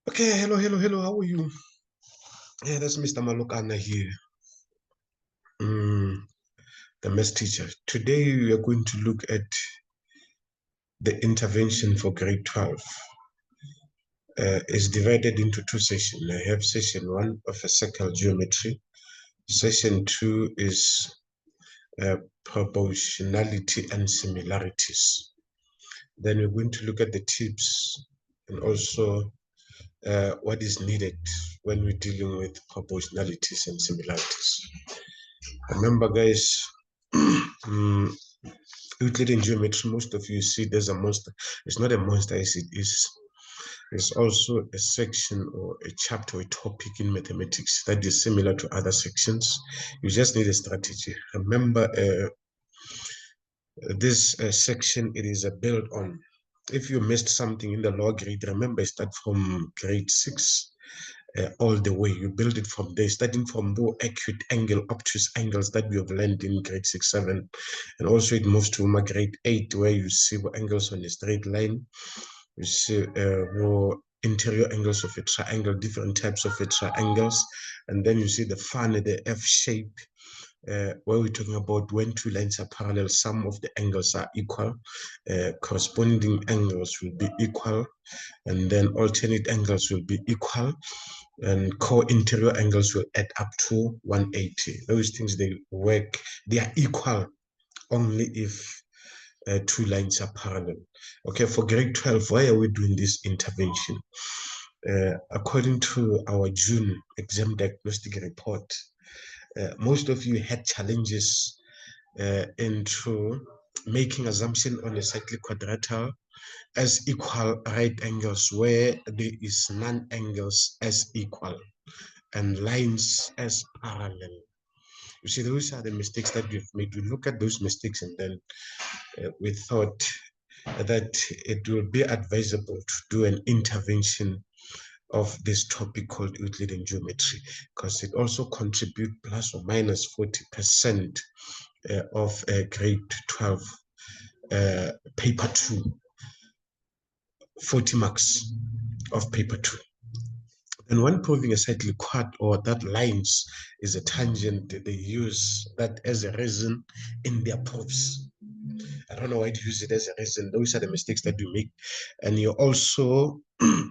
Okay, hello. How are you? Yeah, that's Mr. Malokana here, mm, the maths teacher. Today we are going to look at the intervention for grade 12. It's divided into two sessions. I have session one of a circle geometry. Session two is proportionality and similarities. Then we're going to look at the tips and also what is needed when we're dealing with proportionalities and similarities. Remember, guys, Euclidean geometry, most of you see there's a monster. It's not a monster, it's also a section or a chapter or a topic in mathematics that is similar to other sections. You just need a strategy. Remember, this section, it is a build on. If you missed something in the lower grade, remember, start from grade 6 all the way. You build it from there, starting from low acute angle, obtuse angles that we have learned in grade 6, 7. And also it moves to grade 8, where you see angles on a straight line. You see more interior angles of a triangle, different types of a triangles. And then you see the funnel, the F shape, where we're talking about when two lines are parallel, some of the angles are equal, corresponding angles will be equal, and then alternate angles will be equal, and co-interior angles will add up to 180. Those things, they work, they are equal only if two lines are parallel. Okay, for grade 12, why are we doing this intervention? According to our June exam diagnostic report, most of you had challenges into making assumption on a cyclic quadrilateral as equal right angles where there is non-angles as equal and lines as parallel. You see, those are the mistakes that we've made. We look at those mistakes and then we thought that it will be advisable to do an intervention of this topic called Euclidean geometry, because it also contributes plus or minus 40% of grade 12 paper 2, 40 marks of paper 2. And when proving a cyclic quad or that lines is a tangent, they use that as a reason in their proofs. I don't know why to use it as a reason. Those are the mistakes that you make. And you also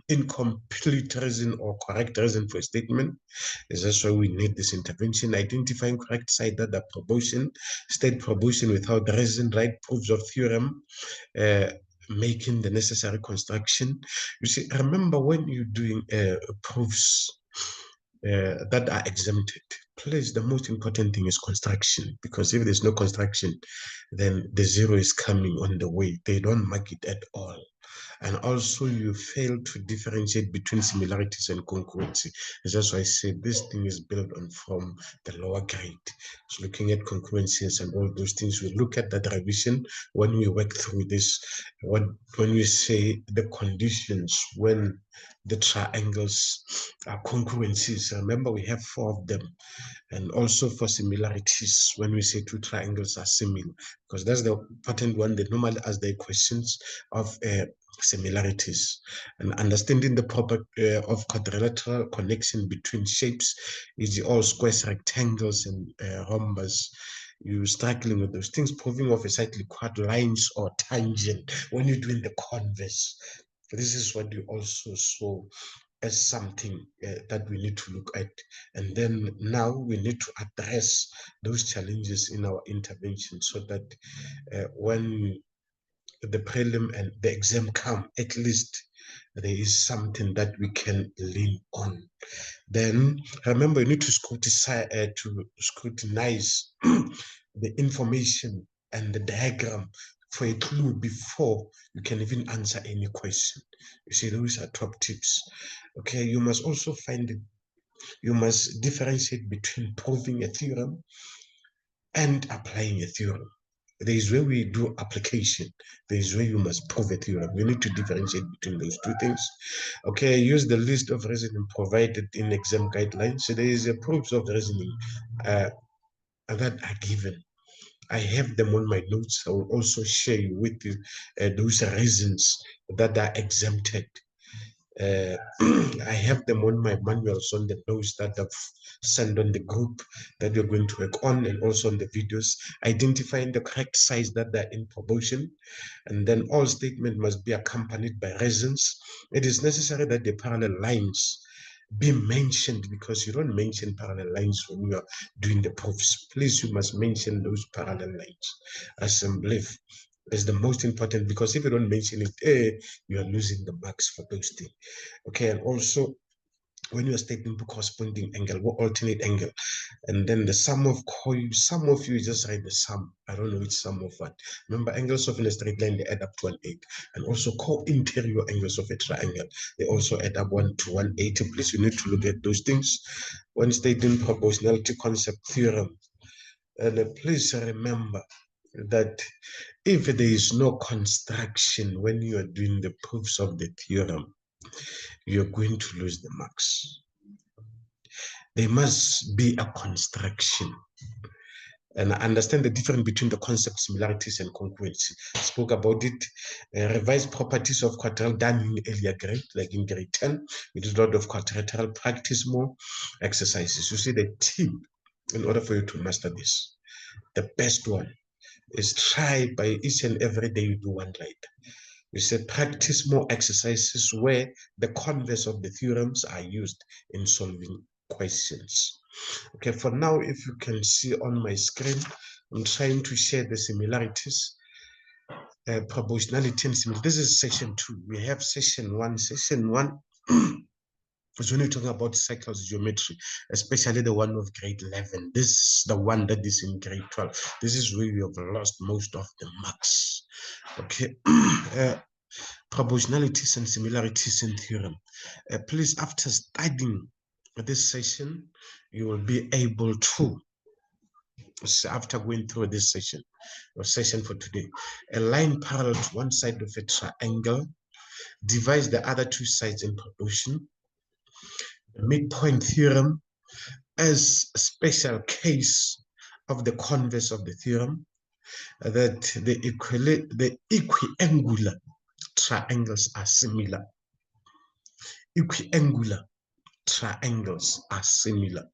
incomplete reason or correct reason for a statement. That's why we need this intervention. Identifying correct side that the proportion, state proportion without reason, right proofs of theorem, making the necessary construction. You see, remember when you're doing proofs that are exempted, please, the most important thing is construction, because if there's no construction, then the zero is coming on the way. They don't mark it at all. And also you fail to differentiate between similarities and congruency. That's why I said this thing is built on from the lower grade. So looking at congruencies and all those things, we look at that revision when we work through this. When we say the conditions when the triangles are congruencies, remember we have 4 of them. And also for similarities, when we say two triangles are similar, because that's the important one. They normally ask the questions of similarities, and understanding the property of quadrilateral connection between shapes, e.g. all squares, rectangles, and rhombus. You're struggling with those things, proving of a cyclic quad, lines or tangent when you're doing the converse. This is what you also saw as something that we need to look at. And then now we need to address those challenges in our intervention so that when the prelim and the exam come, at least there is something that we can lean on. Then remember, you need to scrutinize the information and the diagram for a clue before you can even answer any question. You see, those are top tips. Okay, you must also find it. You must differentiate between proving a theorem and applying a theorem. There is where we do application. There is where you must prove a theorem. You need to differentiate between those two things. Okay, use the list of reasoning provided in exam guidelines. So there is a proofs of reasoning that are given. I have them on my notes. I will also share with you those reasons that are exempted. I have them on my manuals on the notes that I've sent on the group that we're going to work on, and also on the videos, identifying the correct size that they're in proportion. And then all statement must be accompanied by reasons. It is necessary that the parallel lines be mentioned, because you don't mention parallel lines when you are doing the proofs. Please, you must mention those parallel lines as I believe is the most important, because if you don't mention it, you are losing the marks for those things. Okay, and also when you are stating the corresponding angle, what alternate angle, and then the sum of coils. Some of you just write the sum. I don't know which sum of what. Remember, angles of in a straight line, they add up to 180. And also co-interior angles of a triangle, they also add up 180. Please, you need to look at those things when stating proportionality concept theorem. And please remember that if there is no construction when you are doing the proofs of the theorem, you're going to lose the marks. There must be a construction. And I understand the difference between the concept similarities and congruency. I spoke about it. Revised properties of quadrilateral done in earlier grade, like in grade 10. We did a lot of quadrilateral practice, more exercises. You see the tip in order for you to master this. The best one is try by each and every day you do one right. We said practice more exercises where the converse of the theorems are used in solving questions. Okay, for now, if you can see on my screen, I'm trying to share the similarities, proportionality and similarity. This is session 2. We have session 1. Session 1 is when we're talking about cycles geometry, especially the one of grade 11. This is the one that is in grade 12. This is where we have lost most of the marks. Okay. Proportionalities and similarities in theorem. Please, after studying this session, you will be able to, after going through this session, or session for today, a line parallel to one side of a triangle divides the other two sides in proportion. The midpoint theorem as a special case of the converse of the theorem, that the equiangular triangles are similar. Equiangular triangles are similar.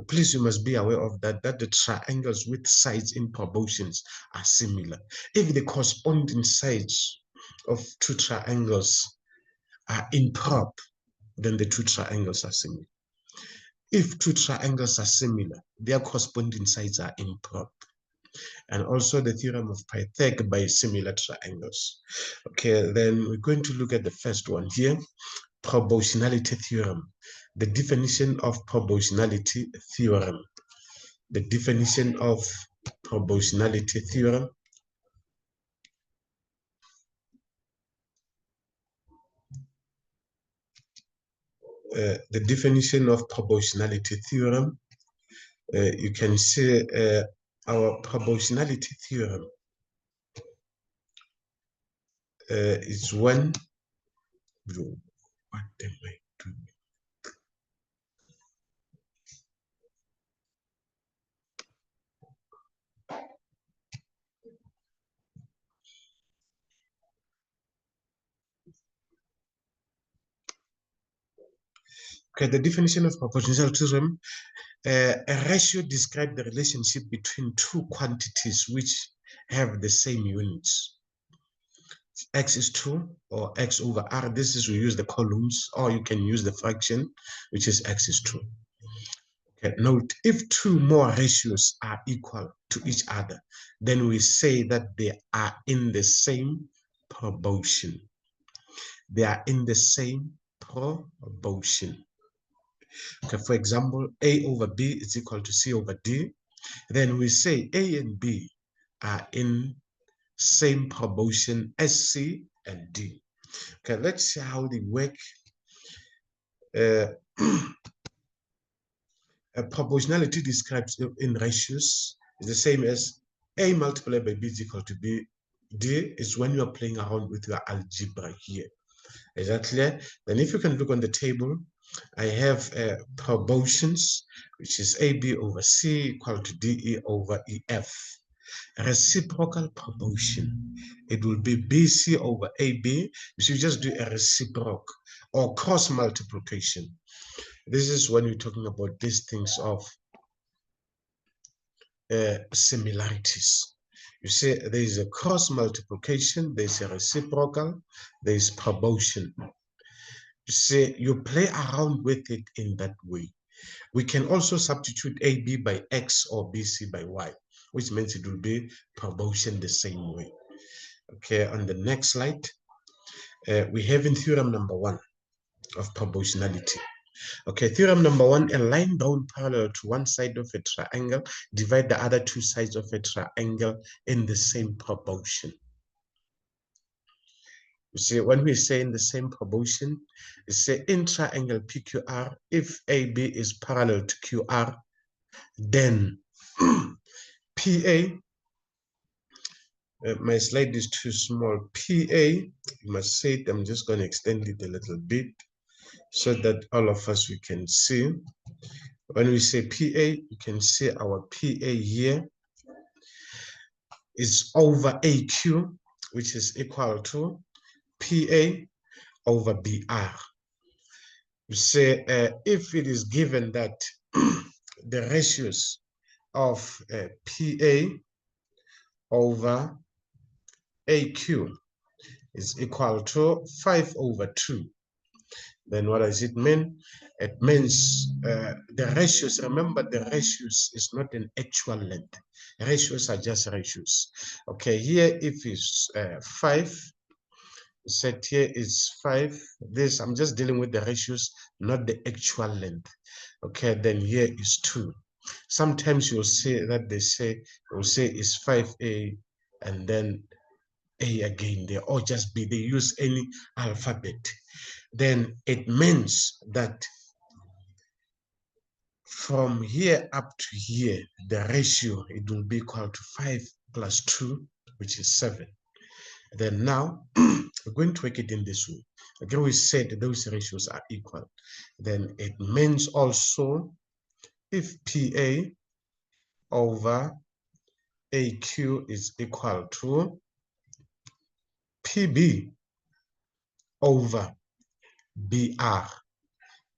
Please, you must be aware of that the triangles with sides in proportions are similar. If the corresponding sides of two triangles are improper, then the two triangles are similar. If two triangles are similar, their corresponding sides are improper. And also the theorem of Pythagoras by similar triangles. Okay, then we're going to look at the first one here, proportionality theorem. The definition of proportionality theorem. The definition of proportionality theorem. The definition of proportionality theorem. You can see our proportionality theorem is when, what am I doing? Okay, the definition of proportionality theorem. A ratio describes the relationship between two quantities which have the same units. X is 2 or X over R. This is, we use the columns, or you can use the fraction, which is X is 2. Okay, note, if two more ratios are equal to each other, then we say that they are in the same proportion. They are in the same proportion. Okay, for example, A over B is equal to C over D. Then we say A and B are in same proportion as C and D. Okay, let's see how they work. Proportionality describes in ratios is the same as A multiplied by B is equal to B. D is when you are playing around with your algebra here. Is that clear? Then if you can look on the table, I have proportions, which is AB over C equal to DE over EF. Reciprocal proportion, it will be BC over AB. You should just do a reciprocal or cross multiplication. This is when we're talking about these things of similarities. You see, there is a cross multiplication, there's a reciprocal, there's proportion. You see, you play around with it in that way. We can also substitute AB by X or BC by Y, which means it will be proportion the same way. Okay, on the next slide, we have in theorem number 1 of proportionality. Okay, theorem number 1, a line drawn parallel to one side of a triangle divide the other two sides of a triangle in the same proportion. You see, when we say in the same proportion, we say in triangle PQR, if AB is parallel to QR, then PA, my slide is too small, PA, you must say it, I'm just going to extend it a little bit so that all of us we can see. When we say PA, you can see our PA here is over AQ, which is equal to PA over BR. You say if it is given that the ratios of PA over AQ is equal to 5 over 2, then what does it mean? It means the ratios, remember the ratios is not an actual length. Ratios are just ratios. Okay, here if it's 5, set here is 5. This, I'm just dealing with the ratios, not the actual length. Okay, then here is 2. Sometimes you'll see that will say is 5A and then A again there, or just B. They use any alphabet. Then it means that from here up to here, the ratio, it will be equal to 5 plus 2, which is 7. Then now, we're going to work it in this way. Again, we said those ratios are equal. Then it means also if PA over AQ is equal to PB over BR,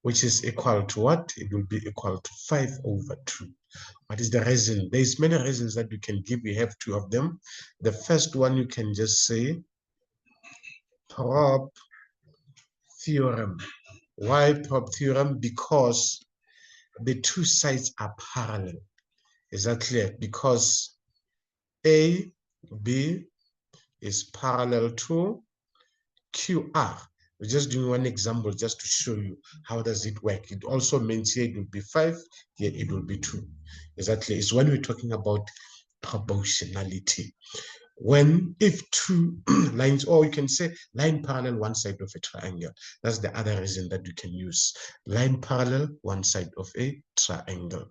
which is equal to what? It will be equal to 5 over 2. What is the reason? There's many reasons that you can give. We have 2 of them. The first one, you can just say prop theorem. Why prop theorem? Because the two sides are parallel. Is that clear? Because AB is parallel to QR. We're just doing one example just to show you how does it work. It also means here it will be 5, here it will be 2. Exactly. It's when we're talking about proportionality. When if 2 lines, or you can say line parallel one side of a triangle. That's the other reason that you can use line parallel one side of a triangle.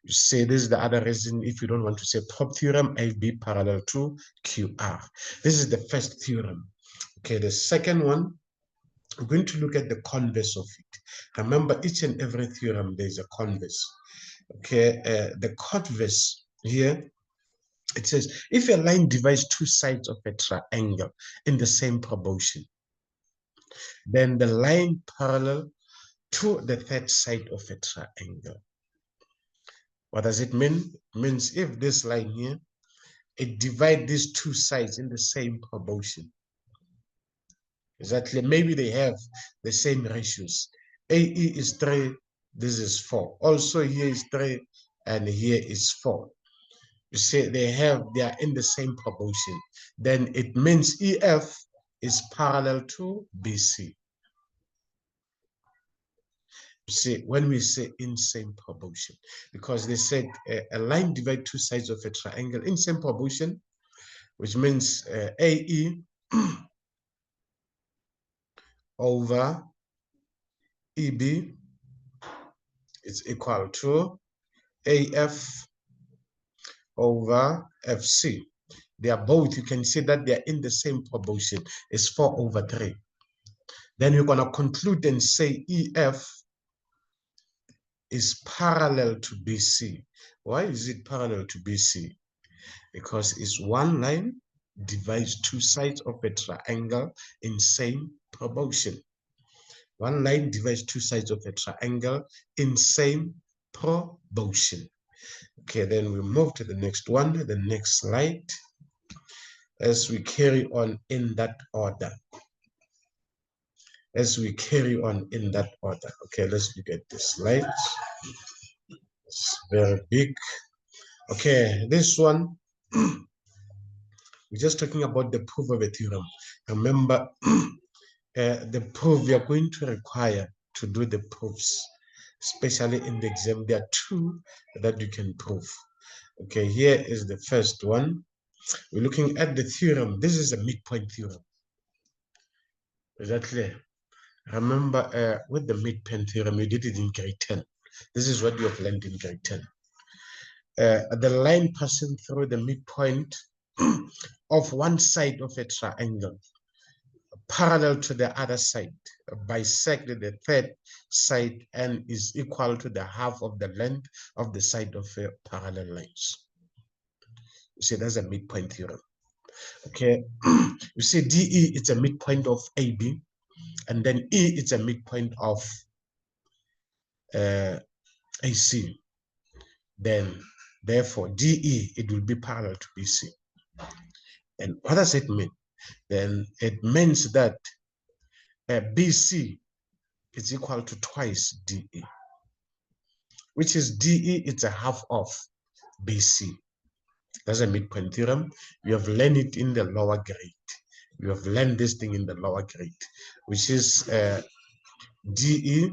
You say this is the other reason if you don't want to say prop theorem, AB parallel to QR. This is the first theorem. Okay, the second one, we're going to look at the converse of it. Remember, each and every theorem, there's a converse. Okay, the converse here, it says, if a line divides two sides of a triangle in the same proportion, then the line parallel to the third side of a triangle. What does it mean? It means if this line here, it divides these two sides in the same proportion. Exactly, maybe they have the same ratios. AE is 3, this is 4. Also here is 3, and here is 4. You see, they are in the same proportion. Then it means EF is parallel to BC. You see, when we say in same proportion, because they said a line divides two sides of a triangle in same proportion, which means AE over EB is equal to AF over FC. They are both, you can see that they are in the same proportion. It's 4 over 3. Then you're going to conclude and say EF is parallel to BC. Why is it parallel to BC? Because it's one line divides two sides of a triangle in same proportion. One line divides two sides of a triangle in same proportion. Okay, then we move to the next one, the next slide, as we carry on in that order. As we carry on in that order. Okay, let's look at this slide. It's very big. Okay, this one, we're just talking about the proof of a theorem. Remember, the proof we are going to require to do the proofs, especially in the exam, there are two that you can prove. Okay, here is the first one. We're looking at the theorem. This is a midpoint theorem. Is that clear? Remember, with the midpoint theorem, you did it in grade 10. This is what you have learned in grade 10. The line passing through the midpoint of one side of a triangle parallel to the other side bisect the third side and is equal to the half of the length of the side of parallel lines. You see, that's a midpoint theorem. Okay, you see DE, it's a midpoint of AB, and then E, it's a midpoint of AC. Then, therefore, DE, it will be parallel to BC. And what does it mean? Then it means that BC is equal to twice DE, which is DE, it's a half of BC. That's a midpoint theorem. You have learned it in the lower grade. You have learned this thing in the lower grade, which is DE,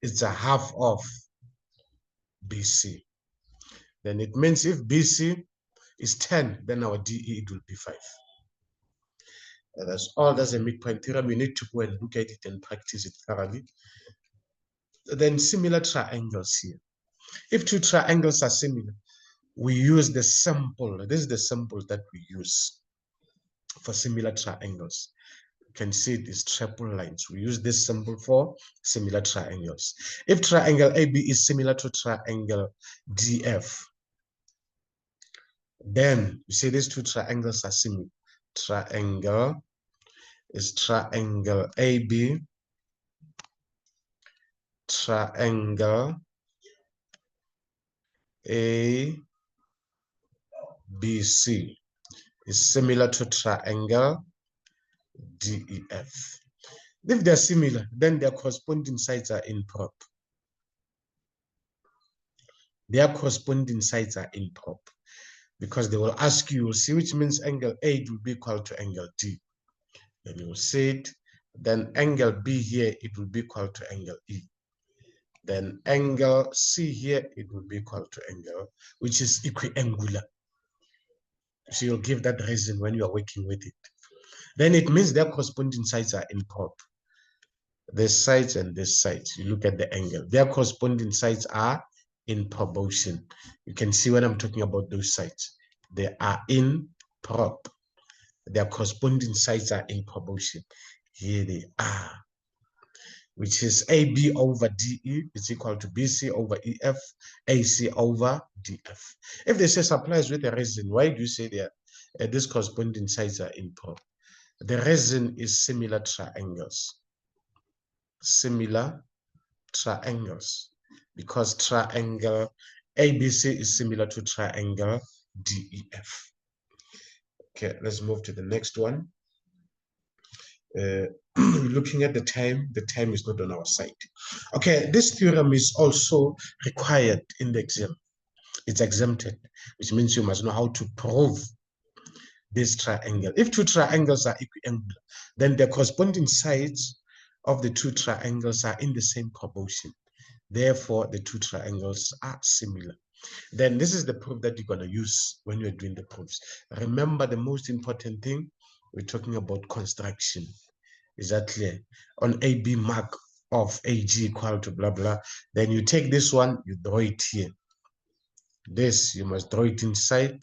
it's a half of BC. Then it means if BC is 10, then our DE, it will be 5. That's all. That's a midpoint theorem. You need to go and look at it and practice it thoroughly. Then similar triangles here. If two triangles are similar, we use the symbol. This is the symbol that we use for similar triangles. You can see these triple lines. We use this symbol for similar triangles. If triangle AB is similar to triangle DF, then you see these two triangles are similar. Triangle is triangle AB, triangle ABC is similar to triangle DEF. If they're similar, then their corresponding sides are improper. Their corresponding sides are improper because they will ask you, see, which means angle A will be equal to angle D. Then you will see it. Then angle B here, it will be equal to angle E. Then angle C here, it will be equal to angle, which is equiangular. So you'll give that reason when you are working with it. Then it means their corresponding sides are improper. This sides and this sides, you look at the angle. Their corresponding sides are in proportion. You can see when I'm talking about those sides. They are in prop. Their corresponding sides are in proportion. Here they are, which is AB over DE is equal to BC over EF, AC over DF. If they say supplies with a reason, why do you say that these corresponding sides are in prop? The reason is similar triangles. Similar triangles, because triangle ABC is similar to triangle DEF. Okay, let's move to the next one. Looking at the time is not on our side. Okay, this theorem is also required in the exam. It's exempted, which means you must know how to prove this triangle. If two triangles are equiangular, then the corresponding sides of the two triangles are in the same proportion. Therefore, the two triangles are similar. Then this is the proof that you're going to use when you're doing the proofs. Remember, the most important thing, we're talking about construction. Is that clear? On AB mark of AG equal to blah, blah, then you take this one, you draw it here. This, you must draw it inside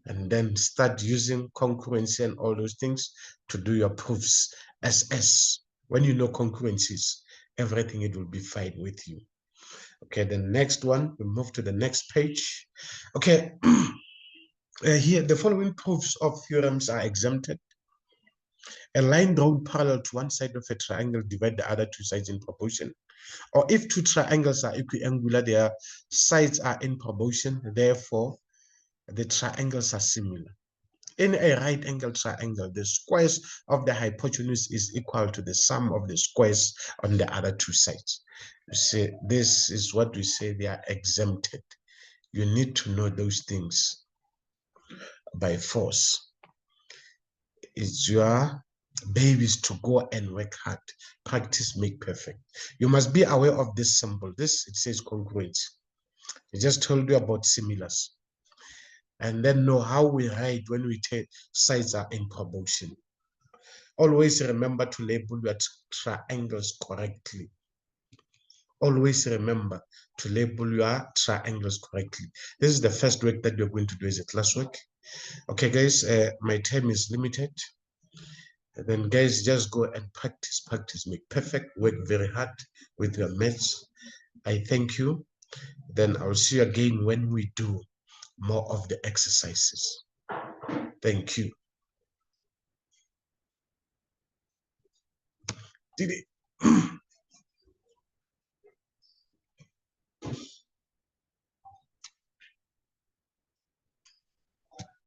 and then start using congruency and all those things to do your proofs. SS, when you know congruencies, everything, it will be fine with you. Okay, the next one, we move to the next page. Okay, here the following proofs of theorems are exempted. A line drawn parallel to one side of a triangle divide the other two sides in proportion. Or if two triangles are equiangular, their sides are in proportion, therefore the triangles are similar. In a right angle triangle, the squares of the hypotenuse is equal to the sum of the squares on the other two sides. You see, this is what we say they are exempted. You need to know those things by force. It's your babies to go and work hard. Practice make perfect. You must be aware of this symbol. This, it says congruence. I just told you about similars. And then know how we write when we take sides are in proportion. Always remember to label your triangles correctly. Always remember to label your triangles correctly. This is the first work that we're going to do as a classwork. Okay, guys, my time is limited. And then, guys, just go and practice, make perfect, work very hard with your maths. I thank you. Then I'll see you again when we do more of the exercises. Thank you. Did it?